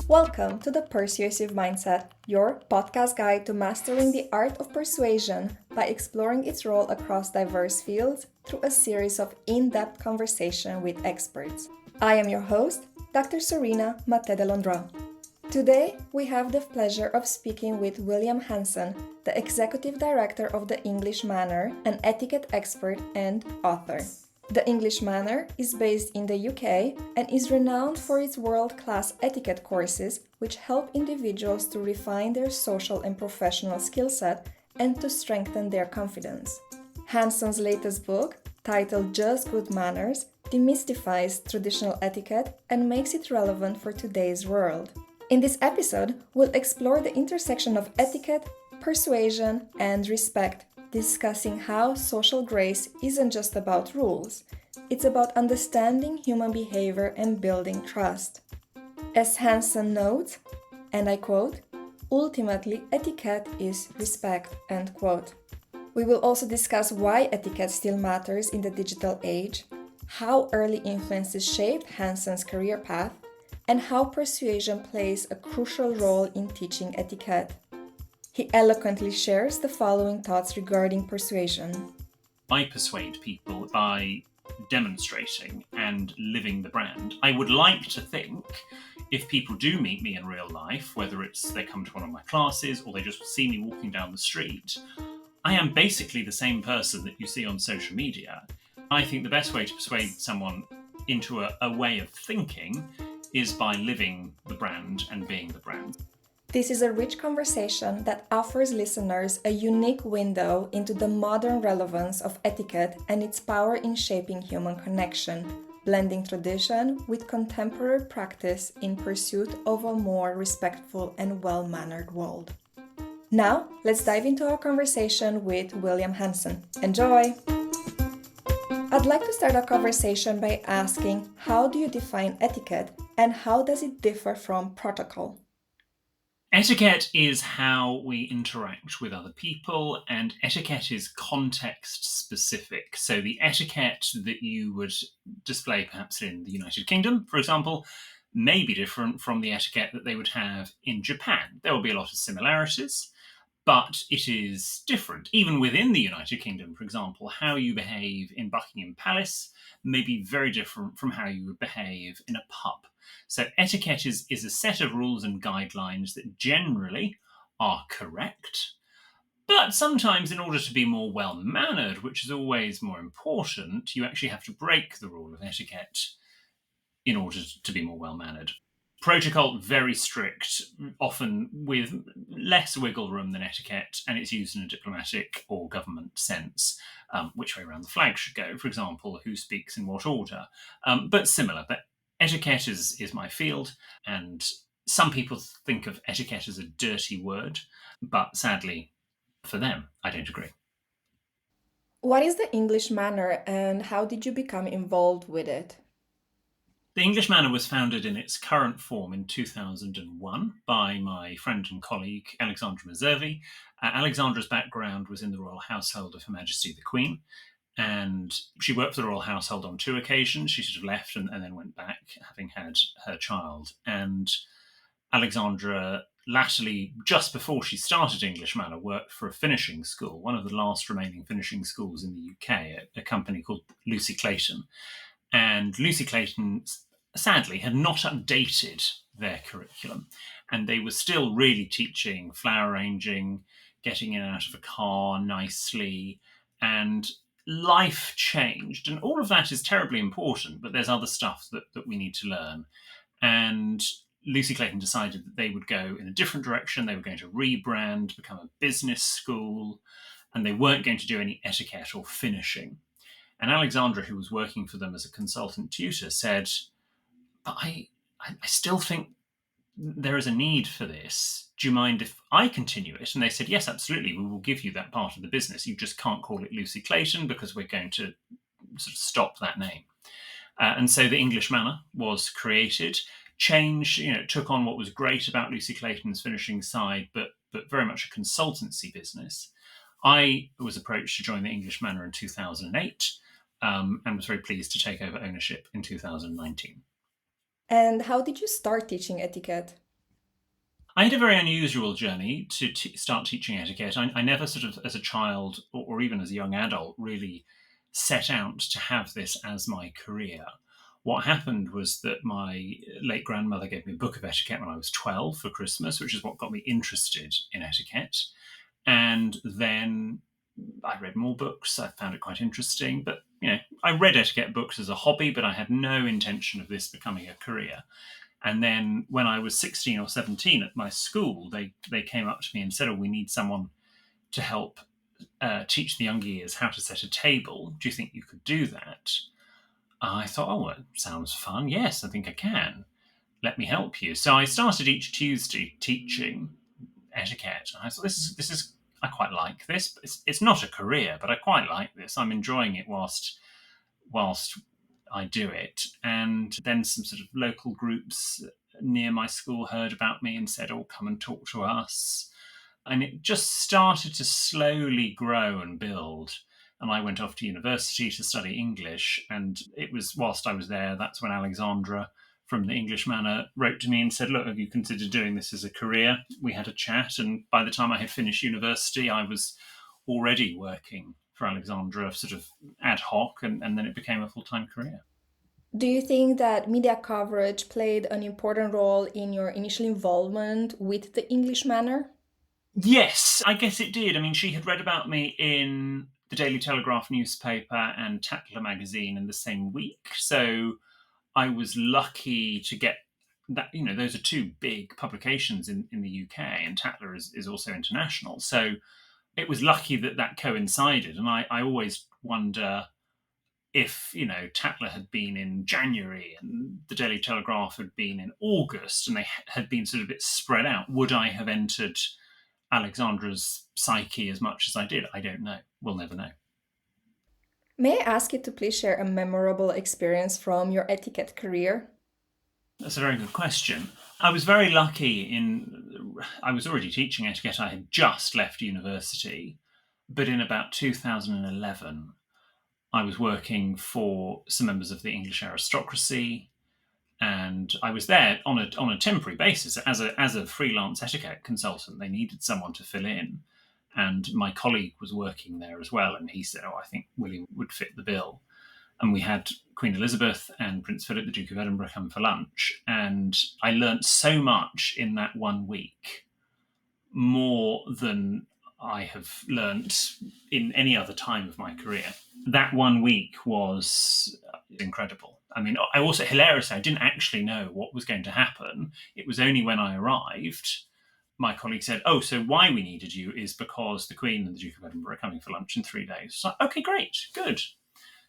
Welcome to the Persuasive Mindset, your podcast guide to mastering the art of persuasion by exploring its role across diverse fields through a series of in-depth conversation with experts. I am your host, Dr. Serena Maté de Londra. Today, we have the pleasure of speaking with William Hanson, the Executive Director of the English Manor, an etiquette expert and author. The English Manor is based in the UK and is renowned for its world-class etiquette courses, which help individuals to refine their social and professional skill set and to strengthen their confidence. Hanson's latest book, titled Just Good Manners, demystifies traditional etiquette and makes it relevant for today's world. In this episode, we'll explore the intersection of etiquette, persuasion, and respect, discussing how social grace isn't just about rules, it's about understanding human behavior and building trust. As Hanson notes, and I quote, "Ultimately, etiquette is respect," end quote. We will also discuss why etiquette still matters in the digital age, how early influences shaped Hanson's career path, and how persuasion plays a crucial role in teaching etiquette. He eloquently shares the following thoughts regarding persuasion. I persuade people by demonstrating and living the brand. I would like to think if people do meet me in real life, whether it's they come to one of my classes or they just see me walking down the street, I am basically the same person that you see on social media. I think the best way to persuade someone into a way of thinking is by living the brand and being the brand. This is a rich conversation that offers listeners a unique window into the modern relevance of etiquette and its power in shaping human connection, blending tradition with contemporary practice in pursuit of a more respectful and well-mannered world. Now, let's dive into our conversation with William Hanson. Enjoy! I'd like to start our conversation by asking, how do you define etiquette and how does it differ from protocol? Etiquette is how we interact with other people, and etiquette is context specific. So the etiquette that you would display perhaps in the United Kingdom, for example, may be different from the etiquette that they would have in Japan. There will be a lot of similarities, but it is different. Even within the United Kingdom, for example, how you behave in Buckingham Palace may be very different from how you would behave in a pub. So etiquette is a set of rules and guidelines that generally are correct, but sometimes in order to be more well-mannered, which is always more important, you actually have to break the rule of etiquette in order to be more well-mannered. Protocol, very strict, often with less wiggle room than etiquette, and it's used in a diplomatic or government sense. Which way around the flag should go, for example, who speaks in what order, but similar. But etiquette is my field, and some people think of etiquette as a dirty word, but sadly for them, I don't agree. What is the English Manor and how did you become involved with it? The English Manor was founded in its current form in 2001 by my friend and colleague, Alexandra Meservy. Alexandra's background was in the royal household of Her Majesty the Queen, and she worked for the royal household on 2 occasions. She sort of left and then went back, having had her child. And Alexandra latterly, just before she started English Manor, worked for a finishing school, one of the last remaining finishing schools in the UK, a company called Lucy Clayton. And Lucy Clayton, sadly, had not updated their curriculum. And they were still really teaching flower arranging, getting in and out of a car nicely. And life changed. And all of that is terribly important, but there's other stuff that we need to learn. And Lucy Clayton decided that they would go in a different direction. They were going to rebrand, become a business school, and they weren't going to do any etiquette or finishing. And Alexandra, who was working for them as a consultant tutor, said, but I still think there is a need for this. Do you mind if I continue it? And they said, yes, absolutely. We will give you that part of the business. You just can't call it Lucy Clayton because we're going to sort of stop that name. And so the English Manor was created, changed, took on what was great about Lucy Clayton's finishing side, but very much a consultancy business. I was approached to join the English Manor in 2008. And was very pleased to take over ownership in 2019. And how did you start teaching etiquette? I had a very unusual journey to start teaching etiquette. I never sort of, as a child or even as a young adult, really set out to have this as my career. What happened was that my late grandmother gave me a book of etiquette when I was 12 for Christmas, which is what got me interested in etiquette. And then I read more books. I found it quite interesting. But, I read etiquette books as a hobby, but I had no intention of this becoming a career. And then when I was 16 or 17 at my school, they came up to me and said, we need someone to help teach the younger years how to set a table. Do you think you could do that? I thought, well, it sounds fun. Yes, I think I can. Let me help you. So I started each Tuesday teaching etiquette. And I thought, this is I quite like this. It's not a career, but I quite like this. I'm enjoying it whilst I do it. And then some sort of local groups near my school heard about me and said, come and talk to us. And it just started to slowly grow and build. And I went off to university to study English. And it was whilst I was there, that's when Alexandra from the English Manor wrote to me and said, look, have you considered doing this as a career? We had a chat. And by the time I had finished university, I was already working for Alexandra sort of ad hoc. And then it became a full-time career. Do you think that media coverage played an important role in your initial involvement with the English Manor? Yes, I guess it did. I mean, she had read about me in the Daily Telegraph newspaper and Tatler magazine in the same week. So I was lucky to get that. Those are two big publications in the UK, and Tatler is also international. So it was lucky that coincided. And I always wonder if, Tatler had been in January and the Daily Telegraph had been in August and they had been sort of a bit spread out, would I have entered Alexandra's psyche as much as I did? I don't know. We'll never know. May I ask you to please share a memorable experience from your etiquette career? That's a very good question. I was very lucky I was already teaching etiquette. I had just left university, but in about 2011, I was working for some members of the English aristocracy, and I was there on a temporary basis as a freelance etiquette consultant. They needed someone to fill in, and my colleague was working there as well. And he said, I think William would fit the bill. And we had Queen Elizabeth and Prince Philip, the Duke of Edinburgh, come for lunch. And I learnt so much in that 1 week, more than I have learnt in any other time of my career. That 1 week was incredible. I mean, I also, hilariously, I didn't actually know what was going to happen. It was only when I arrived, my colleague said, so why we needed you is because the Queen and the Duke of Edinburgh are coming for lunch in 3 days. So, okay, great, good.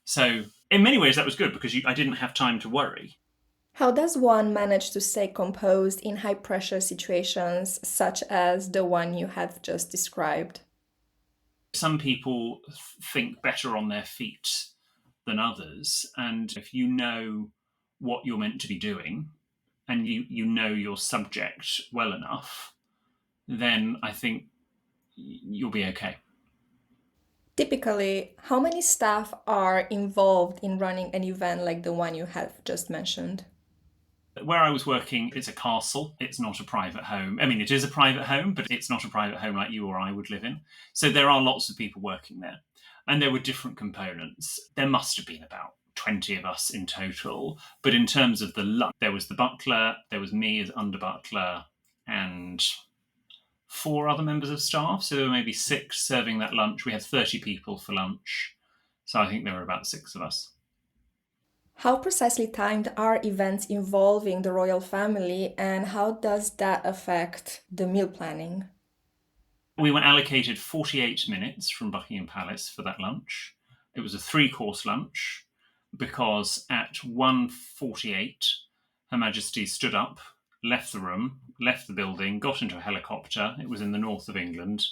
So in many ways, that was good because I didn't have time to worry. How does one manage to stay composed in high-pressure situations such as the one you have just described? Some people think better on their feet than others. And if you know what you're meant to be doing and you know your subject well enough, then I think you'll be okay. Typically, how many staff are involved in running an event like the one you have just mentioned? Where I was working, it's a castle. It's not a private home. I mean, it is a private home, but it's not a private home like you or I would live in. So there are lots of people working there. And there were different components. There must have been about 20 of us in total. But in terms of the lunch, there was the butler, there was me as under butler, and 4 other members of staff. So there were maybe 6 serving that lunch. We had 30 people for lunch. So I think there were about 6 of us. How precisely timed are events involving the royal family, and how does that affect the meal planning? We were allocated 48 minutes from Buckingham Palace for that lunch. It was a 3-course lunch because at 1:48, Her Majesty stood up, left the room, left the building, got into a helicopter. It was in the north of England,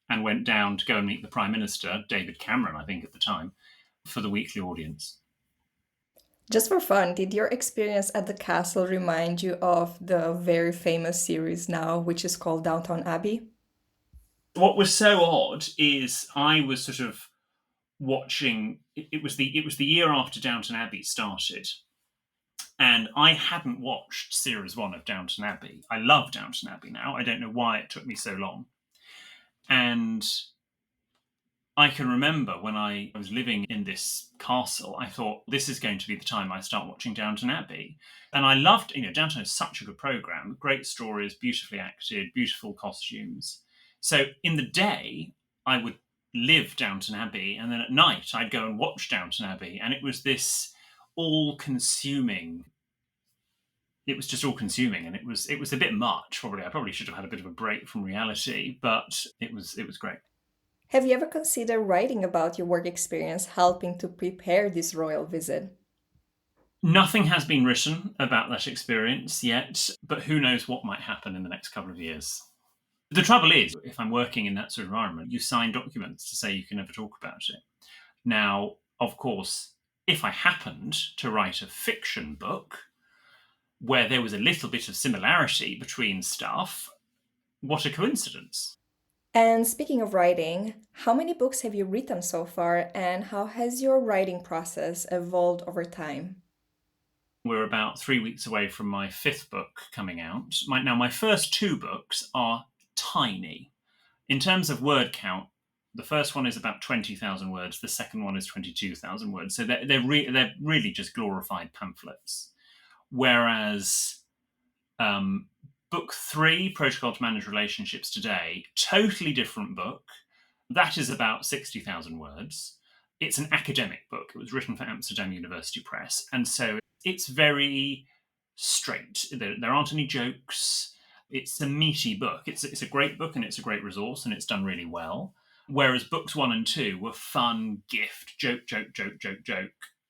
and went down to go and meet the Prime Minister, David Cameron, I think at the time, for the weekly audience. Just for fun, did your experience at the castle remind you of the very famous series now, which is called Downton Abbey? What was so odd is I was sort of watching. It was the year after Downton Abbey started, And I hadn't watched series 1 of Downton Abbey. I love Downton Abbey now. I don't know why it took me so long. And I can remember when I was living in this castle, I thought, this is going to be the time I start watching Downton Abbey. And I loved, Downton is such a good programme, great stories, beautifully acted, beautiful costumes. So in the day, I would live Downton Abbey, and then at night, I'd go and watch Downton Abbey. And it was this all-consuming, it was just all-consuming, and it was a bit much, probably. I probably should have had a bit of a break from reality, but it was great. Have you ever considered writing about your work experience helping to prepare this royal visit? Nothing has been written about that experience yet, but who knows what might happen in the next couple of years. The trouble is, if I'm working in that sort of environment, you sign documents to say you can never talk about it. Now, of course, if I happened to write a fiction book where there was a little bit of similarity between stuff, what a coincidence. And speaking of writing, how many books have you written so far, and how has your writing process evolved over time? We're about 3 weeks away from my 5th book coming out. My first 2 books are tiny. In terms of word count, the first one is about 20,000 words. The second one is 22,000 words. So they're really just glorified pamphlets. Whereas book 3, Protocol to Manage Relationships Today, totally different book. That is about 60,000 words. It's an academic book. It was written for Amsterdam University Press. And so it's very straight. There aren't any jokes. It's a meaty book. It's a great book, and it's a great resource, and it's done really well. Whereas books 1 and 2 were fun, gift, joke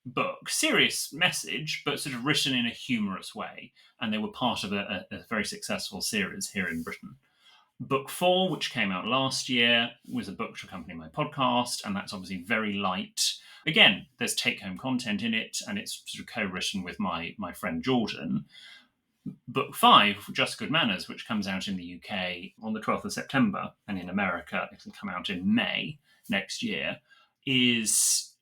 book. Serious message, but sort of written in a humorous way. And they were part of a very successful series here in Britain. Book 4, which came out last year, was a book to accompany my podcast, and that's obviously very light. Again, there's take-home content in it, and it's sort of co-written with my friend Jordan. Book 5, Just Good Manners, which comes out in the UK on the 12th of September, and in America it'll come out in May next year, is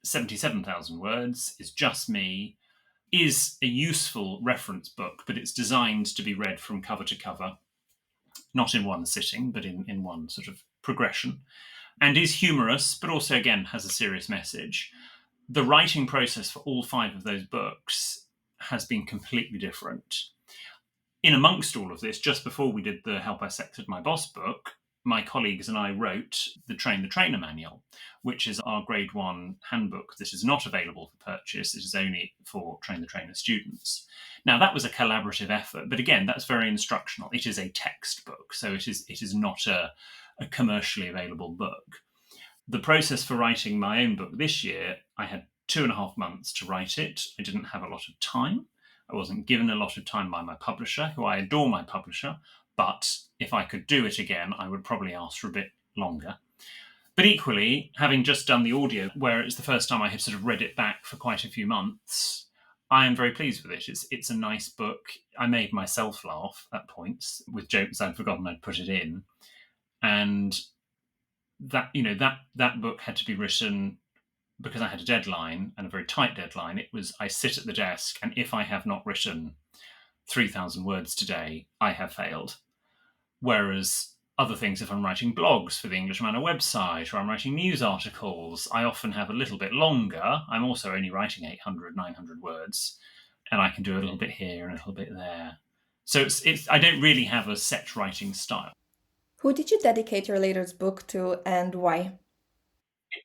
77,000 words, is just me, is a useful reference book, but it's designed to be read from cover to cover, not in one sitting, but in one sort of progression, and is humorous, but also, again, has a serious message. The writing process for all 5 of those books has been completely different. In amongst all of this, just before we did the Help I Sexted My Boss book, my colleagues and I wrote the Train the Trainer manual, which is our grade 1 handbook that is not available for purchase. It is only for Train the Trainer students. Now, that was a collaborative effort, but again, that's very instructional. It is a textbook, so it is not a commercially available book. The process for writing my own book this year, I had 2.5 months to write it. I didn't have a lot of time. I wasn't given a lot of time by my publisher, who I adore my publisher, but if I could do it again, I would probably ask for a bit longer. But equally, having just done the audio, where it's the first time I have sort of read it back for quite a few months, I am very pleased with it. It's a nice book. I made myself laugh at points with jokes I'd forgotten I'd put it in. And that book had to be written because I had a deadline, and a very tight deadline. It was, I sit at the desk, and if I have not written 3,000 words today, I have failed. Whereas other things, if I'm writing blogs for the English Manor website, or I'm writing news articles, I often have a little bit longer. I'm also only writing 800, 900 words, and I can do a little bit here and a little bit there. So I don't really have a set writing style. Who did you dedicate your latest book to, and why?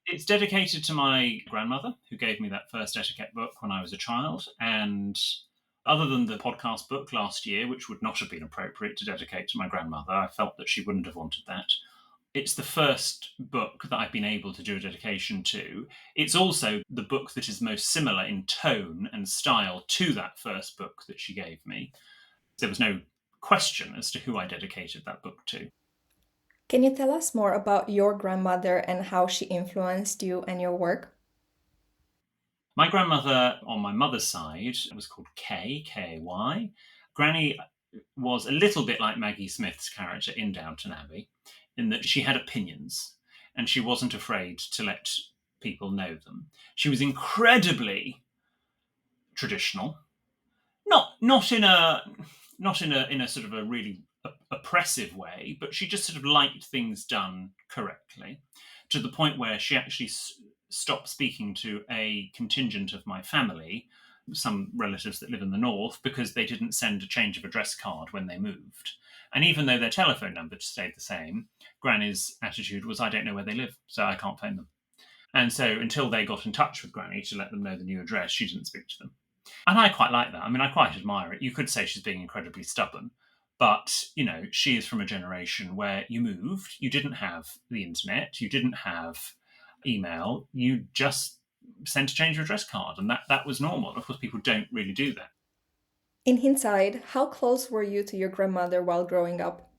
It's dedicated to my grandmother, who gave me that first Etiquette book when I was a child. And other than the podcast book last year, which would not have been appropriate to dedicate to my grandmother, I felt that she wouldn't have wanted that. It's the first book that I've been able to do a dedication to. It's also the book that is most similar in tone and style to that first book that she gave me. There was no question as to who I dedicated that book to. Can you tell us more about your grandmother and how she influenced you and your work? My grandmother on my mother's side was called K-A-Y. Granny was a little bit like Maggie Smith's character in Downton Abbey, in that she had opinions and she wasn't afraid to let people know them. She was incredibly traditional. Not in a sort of a really oppressive way, but she just sort of liked things done correctly, to the point where she actually stopped speaking to a contingent of my family, some relatives that live in the north, because they didn't send a change of address card when they moved. And even though their telephone number stayed the same, Granny's attitude was, I don't know where they live, so I can't phone them. And so until they got in touch with Granny to let them know the new address, she didn't speak to them. And I quite like that. I mean, I quite admire it. You could say she's being incredibly stubborn, but, she is from a generation where you moved, you didn't have the internet, you didn't have email, you just sent a change of address card, and that was normal. Of course, people don't really do that. In hindsight, how close were you to your grandmother while growing up?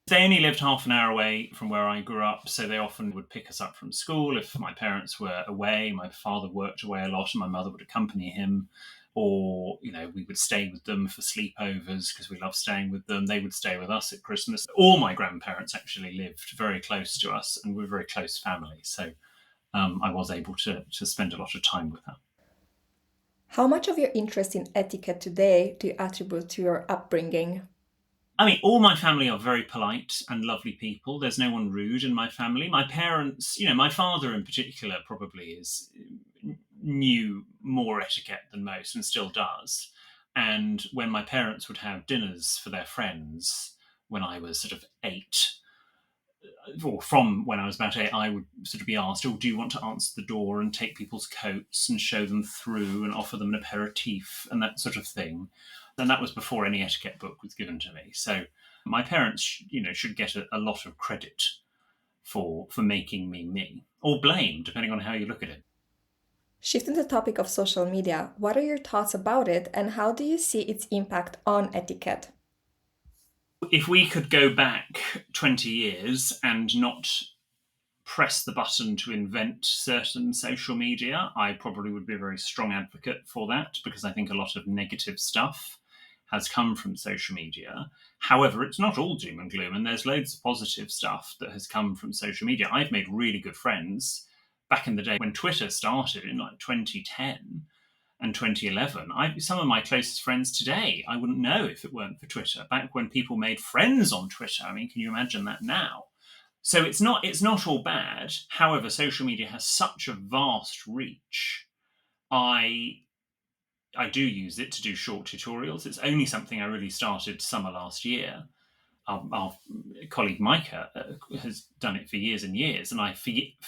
They only lived half an hour away from where I grew up, so they often would pick us up from school if my parents were away. My father worked away a lot and my mother would accompany him. Or, we would stay with them for sleepovers because we loved staying with them. They would stay with us at Christmas. All my grandparents actually lived very close to us and we're a very close family. So I was able to spend a lot of time with her. How much of your interest in etiquette today do you attribute to your upbringing? I mean, all my family are very polite and lovely people. There's no one rude in my family. My parents, my father in particular probably knew more etiquette than most and still does. And when my parents would have dinners for their friends when I was sort of 8, or from when I was about 8, I would sort of be asked, do you want to answer the door and take people's coats and show them through and offer them an aperitif and that sort of thing. And that was before any etiquette book was given to me. So my parents, should get a lot of credit for making me, or blame, depending on how you look at it. Shifting the topic of social media, what are your thoughts about it and how do you see its impact on etiquette? If we could go back 20 years and not press the button to invent certain social media, I probably would be a very strong advocate for that, because I think a lot of negative stuff has come from social media. However, it's not all doom and gloom, and there's loads of positive stuff that has come from social media. I've made really good friends back in the day when Twitter started in like 2010 and 2011. Some of my closest friends today, I wouldn't know if it weren't for Twitter. Back when people made friends on Twitter, I mean, can you imagine that now? So it's not all bad. However, social media has such a vast reach. I do use it to do short tutorials. It's only something I really started summer last year. Our colleague Micah has done it for years and years, and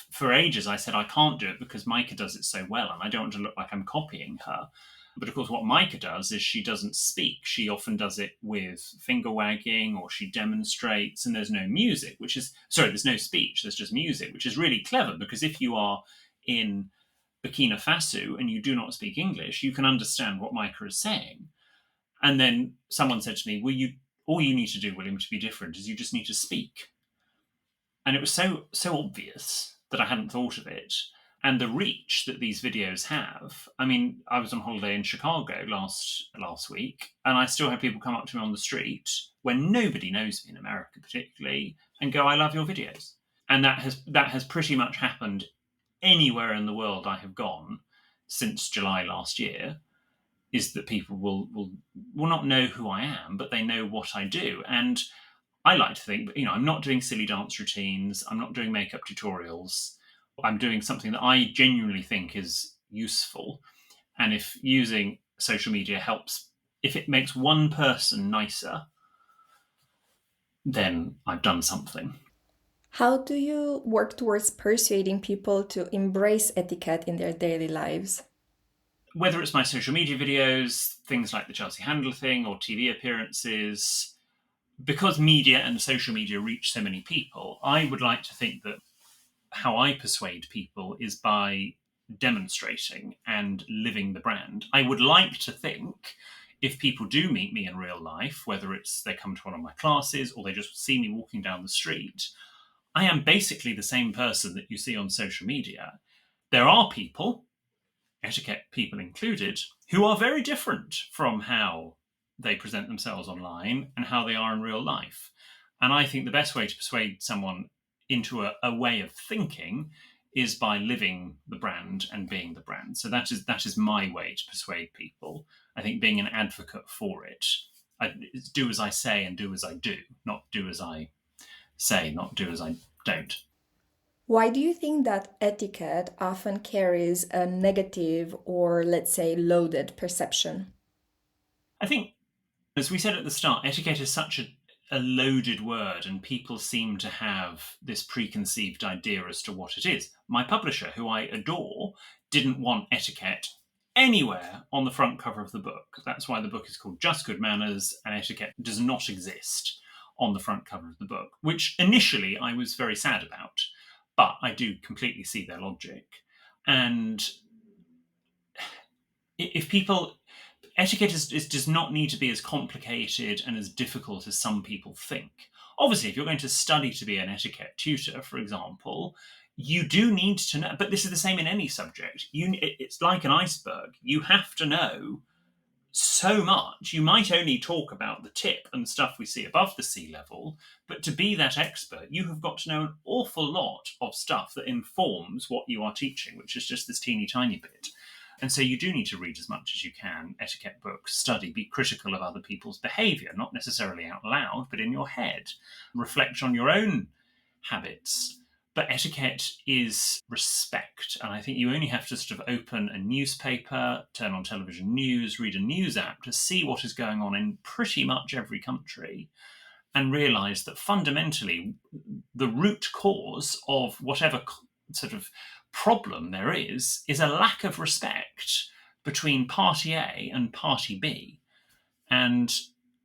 for ages I said I can't do it because Micah does it so well, and I don't want to look like I'm copying her. But of course, what Micah does is she doesn't speak. She often does it with finger wagging, or she demonstrates, and there's no music, there's no speech, there's just music, which is really clever, because if you are in Burkina Faso and you do not speak English, you can understand what Micah is saying. And then someone said to me, all you need to do, William, to be different is you just need to speak. And it was so obvious that I hadn't thought of it. And the reach that these videos have, I mean, I was on holiday in Chicago last week, and I still have people come up to me on the street when nobody knows me in America particularly, and go, I love your videos. And that has pretty much happened anywhere in the world I have gone since July last year, is that people will not know who I am, but they know what I do. And I like to think, I'm not doing silly dance routines, I'm not doing makeup tutorials, I'm doing something that I genuinely think is useful. And if using social media helps, if it makes one person nicer, then I've done something. How do you work towards persuading people to embrace etiquette in their daily lives? Whether it's my social media videos, things like the Chelsea Handler thing, or TV appearances, because media and social media reach so many people, I would like to think that how I persuade people is by demonstrating and living the brand. I would like to think, if people do meet me in real life, whether it's they come to one of my classes or they just see me walking down the street, I am basically the same person that you see on social media. There are people, etiquette people included, who are very different from how they present themselves online and how they are in real life. And I think the best way to persuade someone into a way of thinking is by living the brand and being the brand. So that is my way to persuade people. I think being an advocate for it, it's do as I say and do as I do, not do as I say, not do as I don't. Why do you think that etiquette often carries a negative or, let's say, loaded perception? I think, as we said at the start, etiquette is such a loaded word, and people seem to have this preconceived idea as to what it is. My publisher, who I adore, didn't want etiquette anywhere on the front cover of the book. That's why the book is called Just Good Manners, and etiquette does not exist on the front cover of the book, which initially I was very sad about, but I do completely see their logic. And if people... Etiquette does not need to be as complicated and as difficult as some people think. Obviously, if you're going to study to be an etiquette tutor, for example, you do need to know, but this is the same in any subject. It's like an iceberg. You have to know so much. You might only talk about the tip and stuff we see above the sea level, but to be that expert, you have got to know an awful lot of stuff that informs what you are teaching, which is just this teeny tiny bit. And so you do need to read as much as you can, etiquette books, study, be critical of other people's behaviour, not necessarily out loud, but in your head. Reflect on your own habits. But etiquette is respect. And I think you only have to sort of open a newspaper, turn on television news, read a news app to see what is going on in pretty much every country and realise that fundamentally the root cause of whatever sort of problem there is a lack of respect between party A and party B. And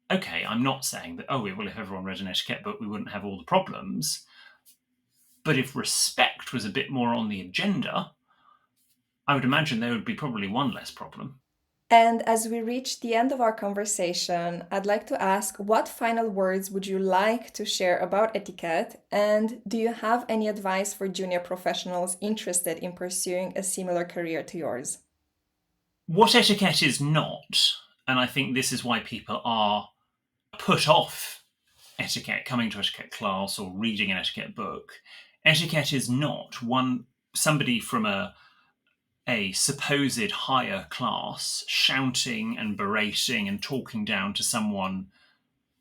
okay, I'm not saying that, if everyone read an etiquette book, we wouldn't have all the problems. But if respect was a bit more on the agenda, I would imagine there would be probably one less problem. And as we reach the end of our conversation, I'd like to ask, what final words would you like to share about etiquette? And do you have any advice for junior professionals interested in pursuing a similar career to yours? What etiquette is not, and I think this is why people are put off etiquette, coming to etiquette class or reading an etiquette book, etiquette is not somebody from a supposed higher class shouting and berating and talking down to someone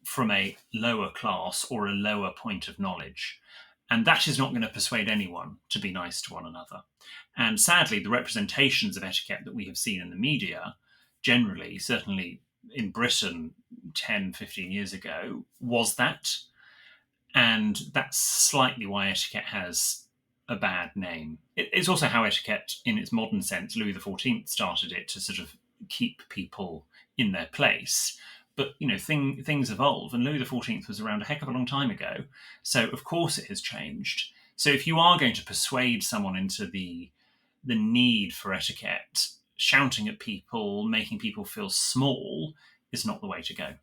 from a lower class or a lower point of knowledge. And that is not going to persuade anyone to be nice to one another. And sadly, the representations of etiquette that we have seen in the media, generally, certainly in Britain 10, 15 years ago, was that. And that's slightly why etiquette has a bad name. It's also how etiquette, in its modern sense, Louis XIV started it to sort of keep people in their place. But, things evolve, and Louis XIV was around a heck of a long time ago. So, of course, it has changed. So if you are going to persuade someone into the need for etiquette, shouting at people, making people feel small is not the way to go.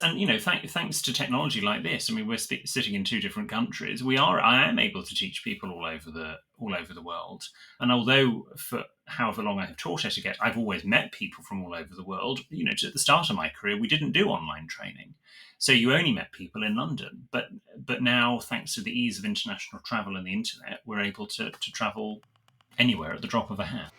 And, thanks to technology like this, we're sitting in two different countries. I am able to teach people all over the world. And although for however long I have taught etiquette, I've always met people from all over the world. At the start of my career, we didn't do online training. So you only met people in London. But now, thanks to the ease of international travel and the internet, we're able to travel anywhere at the drop of a hat.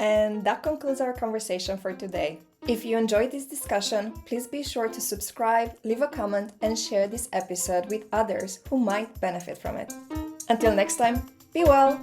And that concludes our conversation for today. If you enjoyed this discussion, please be sure to subscribe, leave a comment, and share this episode with others who might benefit from it. Until next time, be well!